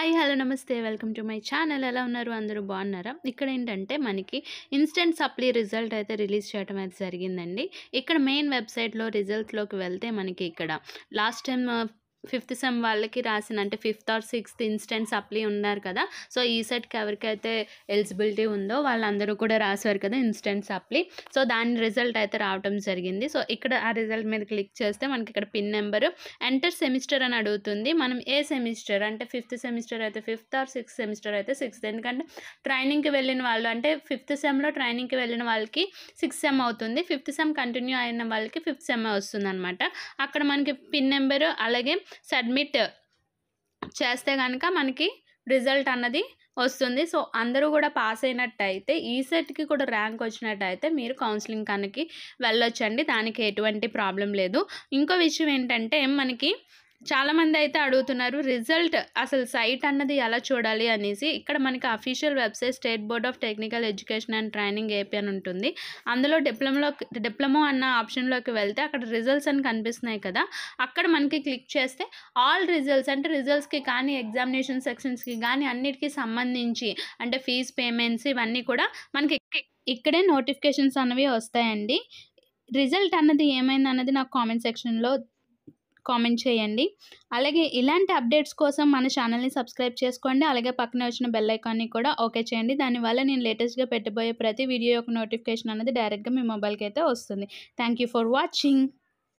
Hi! Hello! నమస్తే. Welcome to my channel. ఎలా ఉన్నారు? అందరూ బాగున్నారా? ఇక్కడేంటంటే మనకి ఇన్‌స్టంట్ సప్లీ రిజల్ట్ అయితే రిలీజ్ చేయడం అయితే జరిగిందండి. ఇక్కడ మెయిన్ వెబ్‌సైట్‌లో రిజల్ట్‌లోకి వెళ్తే మనకి ఇక్కడ లాస్ట్ టైమ్ ఫిఫ్త్ సెమ్ వాళ్ళకి రాసిన అంటే fifth or sixth instant supply ఉన్నారు కదా! సో, ఈ సెట్‌కి ఎవరికైతే ఎలిజిబిలిటీ ఉందో వాళ్ళందరూ కూడా రాసారు కదా! Instant supply. సో, దాని రిజల్ట్ అయితే రావటం జరిగింది. సో, ఇక్కడ ఆ రిజల్ట్ మీద క్లిక్ చేస్తే మనకి ఇక్కడ పిన్ నెంబరు ఎంటర్ సెమిస్టర్ అని అడుగుతుంది. మనం ఏ సెమిస్టర్ అంటే ఫిఫ్త్ సెమిస్టర్ అయితే ఫిఫ్త్ ఆర్ సిక్స్త్ సెమిస్టర్ అయితే సిక్స్త్. ఎందుకంటే ట్రైనింగ్‌కి వెళ్ళిన వాళ్ళు అంటే ఫిఫ్త్ సెమ్‌లో ట్రైనింగ్‌కి వెళ్ళిన వాళ్ళకి సిక్స్త్ సెమ్ అవుతుంది. ఫిఫ్త్ సెమ్ కంటిన్యూ అయిన వాళ్ళకి ఫిఫ్త్ సెమ్ వస్తుందనమాట. అక్కడ మనకి పిన్ నెంబరు అలాగే సబ్మిట్ చేస్తే గనక మనకి రిజల్ట్ అన్నది వస్తుంది. సో, అందరూ గూడా పాస్ అయినట్టయితే ఈ సెట్‌కి కూడా ర్యాంక్ వచ్చినట్టయితే మీరు కౌన్సెలింగ్ కనకి వెళ్ళొచ్చండి. దానికి ఎటువంటి ప్రాబ్లమ్ లేదు. ఇంకో విషయం ఏంటంటే మనకి చాలామంది అయితే అడుగుతున్నారు రిజల్ట్ అసలు సైట్ అన్నది ఎలా చూడాలి అనేసి. ఇక్కడ మనకి official website state board of technical education and training AP అని ఉంటుంది. అందులో డిప్లొమా అన్న ఆప్షన్‌లోకి వెళ్తే అక్కడ రిజల్ట్స్ అని కనిపిస్తున్నాయి కదా! అక్కడ మనకి క్లిక్ చేస్తే ఆల్ రిజల్ట్స్ అంటే రిజల్ట్స్‌కి కానీ, ఎగ్జామినేషన్ సెక్షన్స్‌కి గానీ అన్నిటికి సంబంధించి అంటే ఫీజ్ పేమెంట్స్ ఇవన్నీ కూడా మనకి ఇక్కడే నోటిఫికేషన్స్ అన్నవి వస్తాయండి. రిజల్ట్ అన్నది ఏమైందన్నది నాకు కామెంట్ సెక్షన్‌లో కామెంట్ చేయండి. అలాగే ఇలాంటి అప్డేట్స్ కోసం మన ఛానల్‌ని సబ్స్క్రైబ్ చేసుకోండి. అలాగే పక్కనే వచ్చిన బెల్ ఐకాన్‌ని కూడా ఓకే చేయండి. దానివల్ల నేను లేటెస్ట్‌గా పెట్టబోయే ప్రతి వీడియో యొక్క నోటిఫికేషన్ అనేది డైరెక్ట్‌గా మీ మొబైల్‌కి అయితే వస్తుంది. Thank you for watching.